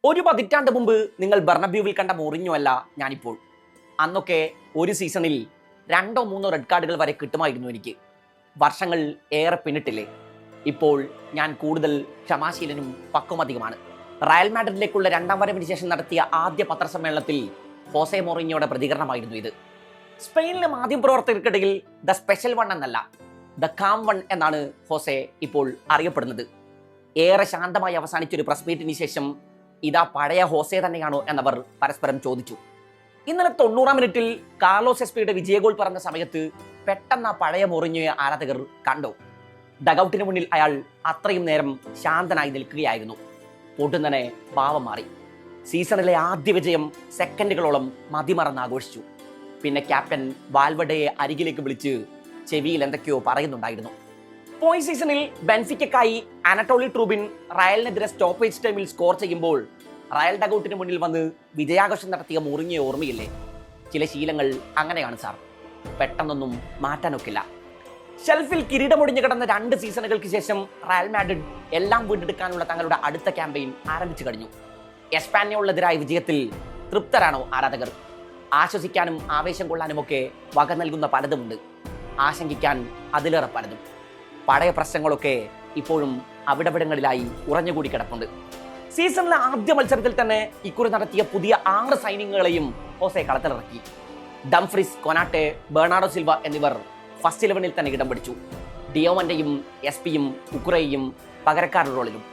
ഒരു പതിറ്റാണ്ട് മുമ്പ് നിങ്ങൾ ബെർണബ്യൂവിൽ കണ്ട മൊറിഞ്ഞോ അല്ല ഞാനിപ്പോൾ. അന്നൊക്കെ ഒരു സീസണിൽ 2 or 3 റെഡ് കാർഡുകൾ വരെ കിട്ടുമായിരുന്നു എനിക്ക്. വർഷങ്ങൾ ഏറെ പിന്നിട്ടില്ലേ. ഇപ്പോൾ ഞാൻ കൂടുതൽ ക്ഷമാശീലനും പക്വമധികമാണ്. റയൽ മാഡ്രിഡിലേക്കുള്ള 2ാം വരവിന് ശേഷം നടത്തിയ ആദ്യ പത്രസമ്മേളനത്തിൽ ഹോസെ മൊറിഞ്ഞോയുടെ പ്രതികരണമായിരുന്നു ഇത്. സ്പെയിനിലെ മാധ്യമപ്രവർത്തകർക്കിടയിൽ ദ സ്പെഷ്യൽ വൺ എന്നല്ല, ദ കാം വൺ എന്നാണ് ഹോസെ ഇപ്പോൾ അറിയപ്പെടുന്നത്. ഏറെ ശാന്തമായി അവസാനിച്ചൊരു പ്രസ് മീറ്റിന് ശേഷം ഇതാ പഴയ ഹോസെ തന്നെയാണോ എന്നവർ പരസ്പരം ചോദിച്ചു. ഇന്നലെ 90ാം മിനിറ്റിൽ കാർലോസ് എസ്പിയുടെ വിജയഗോൾ പറഞ്ഞ സമയത്ത് പെട്ടെന്ന് പഴയ മൊറിഞ്ഞോയെ ആരാധകർ കണ്ടു. ഡഗൌട്ടിന് മുന്നിൽ അയാൾ അത്രയും നേരം ശാന്തനായി നിൽക്കുകയായിരുന്നു. പൊടുന്നനെ ഭാവം മാറി. സീസണിലെ ആദ്യ വിജയം സെക്കൻഡുകളോളം മതിമറന്ന് ആഘോഷിച്ചു. പിന്നെ ക്യാപ്റ്റൻ വാൽവഡയെ അരികിലേക്ക് വിളിച്ച് ചെവിയിൽ എന്തൊക്കെയോ പറയുന്നുണ്ടായിരുന്നു. പോയി സീസണിൽ ബെൻഫിക്കയ്ക്കായി അനറ്റോളി ട്രൂബിൻ റയലിനെതിരെ സ്റ്റോപ്പേജ് ടൈമിൽ സ്കോർ ചെയ്യുമ്പോൾ റയൽ ഡഗൌട്ടിന് മുന്നിൽ വന്ന് വിജയാഘോഷം നടത്തിയ മൊറിഞ്ഞോ ഓർമ്മയില്ലേ? ചില ശീലങ്ങൾ അങ്ങനെയാണ് സാർ, പെട്ടെന്നൊന്നും മാറ്റാനൊക്കില്ല. ഷെൽഫിൽ കിരീടമൊടിഞ്ഞു കിടന്ന 2 സീസണുകൾക്ക് ശേഷം റയൽ മാഡ്രിഡ് എല്ലാം വീണ്ടെടുക്കാനുള്ള തങ്ങളുടെ അടുത്ത ക്യാമ്പയിൻ ആരംഭിച്ചു കഴിഞ്ഞു. എസ്പാന്യോളിനെതിരായ വിജയത്തിൽ തൃപ്തരാണോ ആരാധകർ? ആശ്വസിക്കാനും ആവേശം കൊള്ളാനുമൊക്കെ വക നൽകുന്ന പലതുമുണ്ട്, ആശങ്കിക്കാൻ അതിലേറെ പലതും. പഴയ പ്രശ്നങ്ങളൊക്കെ ഇപ്പോഴും അവിടവിടങ്ങളിലായി ഉറഞ്ഞുകൂടി കിടപ്പുണ്ട്. സീസണിലെ ആദ്യ മത്സരത്തിൽ തന്നെ ഇക്കുറി നടത്തിയ പുതിയ 6 സൈനിങ്ങുകളെയും ഹോസെ കളത്തിലിറക്കി. ഡംഫ്രീസ്, കൊനാട്ടെ, ബെർണാർഡോ സിൽവ എന്നിവർ ഫസ്റ്റ് 11-ൽ തന്നെ ഇടം പിടിച്ചു. ഡിയോമന്റെയും എസ്പിയും കുക്കുറയും പകരക്കാരുടെ റോളിലും.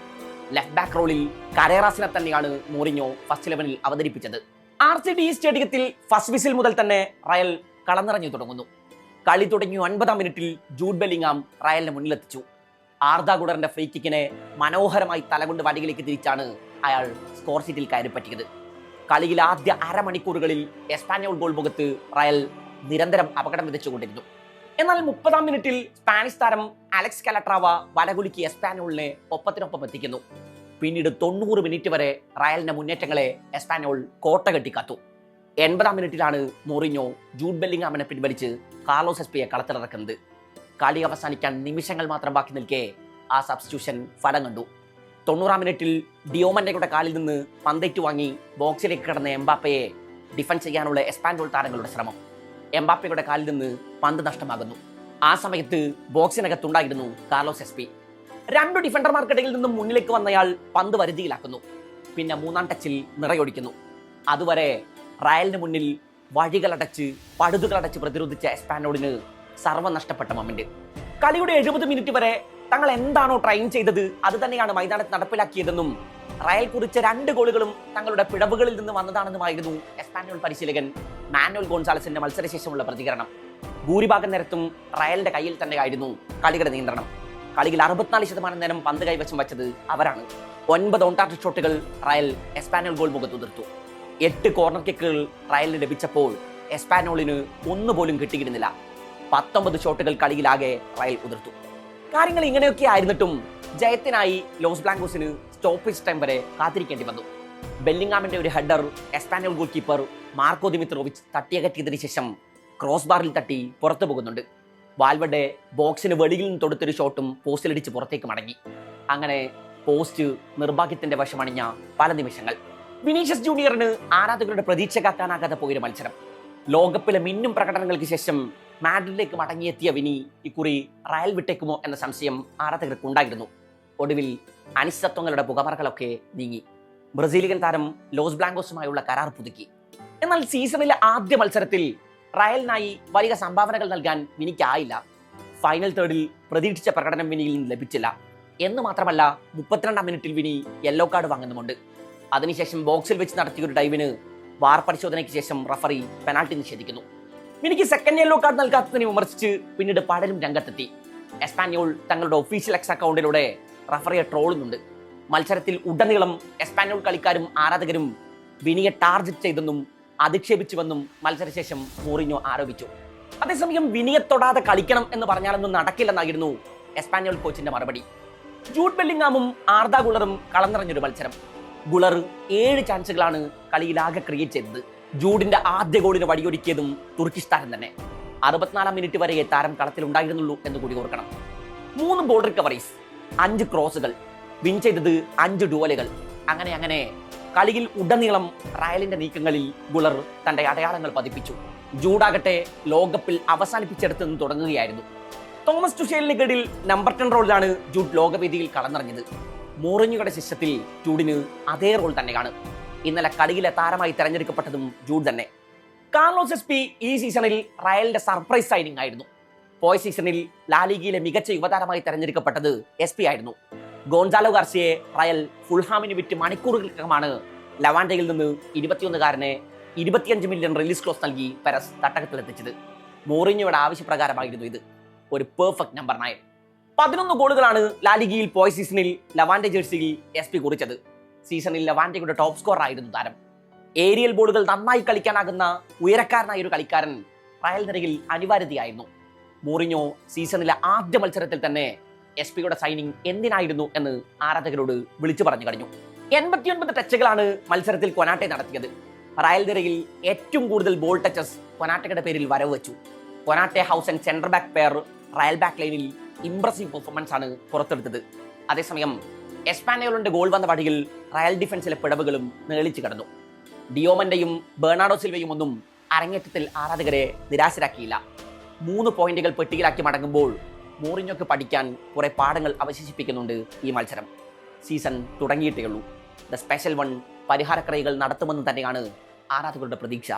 ലെഫ്റ്റ് ബാക്ക് റോളിൽ കരേറാസിനെ തന്നെയാണ് മൊറിഞ്ഞോ ഫസ്റ്റ് 11-ൽ അവതരിപ്പിച്ചത്. RCD സ്റ്റേഡിയത്തിൽ ഫസ്റ്റ് വിസിൽ മുതൽ തന്നെ റയൽ കളനിറഞ്ഞു തുടങ്ങുന്നു. കളി തുടങ്ങി 9ാം മിനിറ്റിൽ ജൂഡ് ബെല്ലിംഗാം റയലിന് മുന്നിലെത്തിച്ചു. ആർദാ ഗുളറിന്റെ ഫ്രീ കിക്കിനെ മനോഹരമായി തലകൊണ്ട് വടിയിലേക്ക് തിരിച്ചാണ് അയാൾ സ്കോർ ഷീറ്റിൽ കയറിപ്പറ്റിയത്. കളിയിൽ ആദ്യ അരമണിക്കൂറുകളിൽ എസ്പാന്യോൾ ഗോൾ മുഖത്ത് റയൽ നിരന്തരം അപകടം വിതച്ചുകൊണ്ടിരുന്നു. എന്നാൽ 30ാം മിനിറ്റിൽ സ്പാനിഷ് താരം അലക്സ് കലട്രാവ വലകുലുക്കി എസ്പാന്യോളിനെ ഒപ്പത്തിനൊപ്പം എത്തിക്കുന്നു. പിന്നീട് 90 മിനിറ്റ് വരെ റയലിന്റെ മുന്നേറ്റങ്ങളെ എസ്പാന്യോൾ കോട്ട കെട്ടിക്കാത്തു. 80ാം മിനിറ്റിലാണ് മൊറിഞ്ഞോ ജൂഡ് ബെല്ലിംഗാമിനെ പിൻവലിച്ച് കാർലോസ് എസ്പിയെ കളത്തിലിറക്കുന്നത്. കളി അവസാനിക്കാൻ നിമിഷങ്ങൾ മാത്രം ബാക്കി നിൽക്കെ ആ സബ്സ്റ്റിറ്റ്യൂഷൻ ഫലം കണ്ടു. 90ാം മിനിറ്റിൽ ഡിയോമന്റെയുടെ കാലിൽ നിന്ന് പന്തേറ്റു വാങ്ങി ബോക്സിലേക്ക് കിടന്ന എംബാപ്പയെ ഡിഫൻസ് ചെയ്യാനുള്ള എസ്പാന്യോൾ താരങ്ങളുടെ ശ്രമം. എംബാപ്പയുടെ കാലിൽ നിന്ന് പന്ത് നഷ്ടമാകുന്നു. ആ സമയത്ത് ബോക്സിനകത്തുണ്ടായിരുന്നു കാർലോസ് എസ്പി. 2 ഡിഫൻഡർമാർക്കിടയിൽ നിന്നും മുന്നിലേക്ക് വന്നയാൾ പന്ത് വരുതിയിലാക്കുന്നു. പിന്നെ 3ാം ടച്ചിൽ നിറയൊടിക്കുന്നു. അതുവരെ റയലിന് മുന്നിൽ വഴികളടച്ച് പടുതുകളടച്ച് പ്രതിരോധിച്ച എസ്പാന്യോളിന് സർവ്വ നഷ്ടപ്പെട്ട മൊമെന്റ്. കളിയുടെ 70 മിനിറ്റ് വരെ തങ്ങൾ എന്താണോ ട്രെയിൻ ചെയ്തത് അത് തന്നെയാണ് മൈതാനത്ത് നടപ്പിലാക്കിയതെന്നും റയൽ കുറിച്ച 2 ഗോളുകളും തങ്ങളുടെ പിഴവുകളിൽ നിന്ന് വന്നതാണെന്നുമായിരുന്നു എസ്പാന്യോൾ പരിശീലകൻ മാനുവൽ ഗോൺസാലസിന്റെ മത്സരശേഷമുള്ള പ്രതികരണം. ഭൂരിഭാഗം നേരത്തും റയലിന്റെ കയ്യിൽ തന്നെയായിരുന്നു കളിയുടെ നിയന്ത്രണം. കളിയിൽ 64% നേരം പന്ത് കൈവശം വച്ചത് അവരാണ്. 9 ഓൺ ടാർഗറ്റ് ഷോട്ടുകൾ റയൽ എസ്പാന്യോൾ ഗോൾ മുഖത്ത് ഉതിർത്തു. 8 കോർണർ കിക്കുകൾ റയലിന് ലഭിച്ചപ്പോൾ എസ്പാന്യോളിന് ഒന്നുപോലും കിട്ടിയിരുന്നില്ല. 19 ഷോട്ടുകൾ കളിയിലാകെ റയൽ ഉതിർത്തു. കാര്യങ്ങൾ ഇങ്ങനെയൊക്കെ ആയിരുന്നിട്ടും ജയത്തിനായി ലോസ് ബ്ലാങ്കോസിന് സ്റ്റോപ്പേജ് ടൈം വരെ കാത്തിരിക്കേണ്ടി വന്നു. ബെല്ലിംഗാമിന്റെ ഒരു header Espanyol goalkeeper Marco Dimitrovic തട്ടിയകറ്റിയതിനു ശേഷം ക്രോസ് ബാറിൽ തട്ടി പുറത്തു പോകുന്നുണ്ട്. വാൽവഡെ ബോക്സിന് വെളിയിൽ നിന്ന് തൊടുത്തൊരു ഷോട്ടും പോസ്റ്റിലിടിച്ച് പുറത്തേക്ക് മടങ്ങി. അങ്ങനെ പോസ്റ്റ് നിർഭാഗ്യത്തിന്റെ വശമണിഞ്ഞ പല നിമിഷങ്ങൾ. വിനീഷ്യസ് ജൂനിയറിന് ആരാധകരുടെ പ്രതീക്ഷ കാക്കാനാകാതെ പോയൊരു മത്സരം. ലോകകപ്പിലെ മിന്നും പ്രകടനങ്ങൾക്ക് ശേഷം മാഡ്രിഡിലേക്ക് മടങ്ങിയെത്തിയ വിനി ഇക്കുറി റയൽ വിട്ടേക്കുമോ എന്ന സംശയം ആരാധകർക്ക് ഉണ്ടായിരുന്നു. ഒടുവിൽ അനിശ്ചിതത്വങ്ങളുടെ പുകമറകളൊക്കെ നീങ്ങി. ബ്രസീലിയൻ താരം ലോസ് ബ്ലാങ്കോസുമായുള്ള കരാർ പുതുക്കി. എന്നാൽ സീസണിലെ ആദ്യ മത്സരത്തിൽ റയലിനായി വലിയ സംഭാവനകൾ നൽകാൻ വിനിക്കായില്ല. ഫൈനൽ തേർഡിൽ പ്രതീക്ഷിച്ച പ്രകടനം വിനിയിൽ നിന്ന് ലഭിച്ചില്ല എന്ന് മാത്രമല്ല 32ാം മിനിറ്റിൽ വിനി യെല്ലോ കാർഡ് വാങ്ങുന്നുമുണ്ട്. അതിനുശേഷം ബോക്സിൽ വെച്ച് നടത്തിയ ഒരു ഡൈവിന് വാർ പരിശോധനയ്ക്ക് ശേഷം റഫറി പെനാൽറ്റി നിഷേധിക്കുന്നു. വിനിക്ക് സെക്കൻഡ് യെല്ലോ കാർഡ് നൽകാത്തതിനെ വിമർശിച്ച് പിന്നീട് പലരും രംഗത്തെത്തി. എസ്പാന്യോൾ തങ്ങളുടെ ഒഫീഷ്യൽ എക്സ് അക്കൗണ്ടിലൂടെ റഫറിയെ ട്രോളുന്നുണ്ട്. മത്സരത്തിൽ ഉടനീളം എസ്പാന്യോൾ കളിക്കാരും ആരാധകരും വിനിയെ ടാർഗറ്റ് ചെയ്തെന്നും അധിക്ഷേപിച്ചുവെന്നും മത്സരശേഷം മൊറിഞ്ഞോ ആരോപിച്ചു. അതേസമയം വിനിയെ തൊടാതെ കളിക്കണം എന്ന് പറഞ്ഞാലൊന്നും നടക്കില്ലെന്നായിരുന്നു എസ്പാന്യോൾ കോച്ചിന്റെ മറുപടി. ജൂഡ് ബെല്ലിംഗാമും ആർദാ ഗുളറും കളം നിറഞ്ഞൊരു മത്സരം. ഗുളർ 7 ചാൻസുകളാണ് കളിയിലാകെ ക്രിയേറ്റ് ചെയ്തത്. ജൂഡിന്റെ ആദ്യ ഗോളിന് വടിയൊരുക്കിയതും തുർക്കിഷ് താരം തന്നെ. 64ാം മിനിറ്റ് വരെ താരം കളത്തിലുണ്ടായിരുന്നുള്ളൂ എന്ന് കൂടി ഓർക്കണം. 3 ബോൾ റിക്കവറീസ്, 5 ക്രോസുകൾ, വിൻ ചെയ്തത് 5 ഡുവലുകൾ. അങ്ങനെ കളിയിൽ ഉടനീളം റയലിന്റെ നീക്കങ്ങളിൽ ഗുളർ തന്റെ അടയാളങ്ങൾ പതിപ്പിച്ചു. ജൂഡാകട്ടെ ലോകകപ്പിൽ അവസാനിപ്പിച്ചെടുത്ത് നിന്ന് തുടങ്ങുകയായിരുന്നു. തോമസ് ടുഷേലിന് കീഴിൽ നമ്പർ 10 റോളിലാണ് ജൂഡ് ലോകവേദിയിൽ കളന്നിറങ്ങിയത്. മോറിഞ്ഞോയുടെ ശിഷ്യത്തിൽ ജൂഡിന് അതേ റോൾ തന്നെയാണ്. ഇന്നലെ കളിയിലെ താരമായി തെരഞ്ഞെടുക്കപ്പെട്ടതും ജൂഡ് തന്നെ. കാർലോസ് എസ്പി ഈ സീസണിൽ റയലിന്റെ സർപ്രൈസ് സൈനിങ് ആയിരുന്നു. പോയ സീസണിൽ ലാലിഗയിലെ മികച്ച യുവതാരമായി തെരഞ്ഞെടുക്കപ്പെട്ടത് എസ്പി ആയിരുന്നു. ഗോൺസാലോ ഗാർസിയെ റയൽ ഫുൾഹാമിന് വിറ്റ് മണിക്കൂറുകൾക്കകമാണ് ലവാൻഡയിൽ നിന്ന് 21-കാരനെ 25 മില്യൺ റിലീസ് ക്ലോസ് നൽകി പെരസ് തട്ടകത്തിലെത്തിച്ചത്. മോറിഞ്ഞോയുടെ ആവശ്യപ്രകാരമായിരുന്നു ഇത്. ഒരു പെർഫെക്റ്റ് നമ്പർ 9. 11 ഗോളുകളാണ് ലാലിഗയിൽ പോയ സീസണിൽ ലവാൻഡെ ജേഴ്സിയിൽ എസ്പി കുറിച്ചത്. സീസണിൽ ലവാൻഡയുടെ ടോപ്പ് സ്കോറർ ആയിരുന്നു താരം. ഏരിയൽ ബോളുകൾ നന്നായി കളിക്കാനാകുന്ന ഉയരക്കാരനായ ഒരു കളിക്കാരൻ റയൽ നിരയിൽ അനിവാര്യതയായിരുന്നു. മോറിഞ്ഞോ സീസണിലെ ആദ്യ മത്സരത്തിൽ തന്നെ എസ്പിയുടെ സൈനിങ് എന്തിനായിരുന്നു എന്ന് ആരാധകരോട് വിളിച്ചു പറഞ്ഞു കഴിഞ്ഞു. 89 ടച്ചുകളാണ് മത്സരത്തിൽ കൊനാട്ടെ നടത്തിയത്. റയൽ നിരയിൽ ഏറ്റവും കൂടുതൽ ബോൾ ടച്ചസ് കൊനാട്ടയുടെ പേരിൽ വരവ് വെച്ചു. കൊനാട്ടെ house and centre back pair Real back ലൈനിൽ ഇംപ്രസീവ് പെർഫോമൻസ് ആണ് പുറത്തെടുത്തത്. അതേസമയം എസ്പാനയോളിന്റെ ഗോൾ വന്ന വഴിയിൽ റയൽ ഡിഫൻസിലെ പിടവുകളും നേളിച്ചു കടന്നു. ഡിയോമന്റെയും ബെർണാഡോ സിൽവയും ഒന്നും അരങ്ങേറ്റത്തിൽ ആരാധകരെ നിരാശരാക്കിയില്ല. 3 പോയിന്റുകൾ പെട്ടിയിലാക്കി മടങ്ങുമ്പോൾ മോറിഞ്ഞോക്ക് പഠിക്കാൻ കുറെ പാഠങ്ങൾ അവശേഷിപ്പിക്കുന്നുണ്ട് ഈ മത്സരം. സീസൺ തുടങ്ങിയിട്ടേ ഉള്ളൂ. ദ സ്പെഷ്യൽ വൺ പരിഹാരക്രയകൾ നടത്തുമെന്ന് തന്നെയാണ് ആരാധകരുടെ പ്രതീക്ഷ.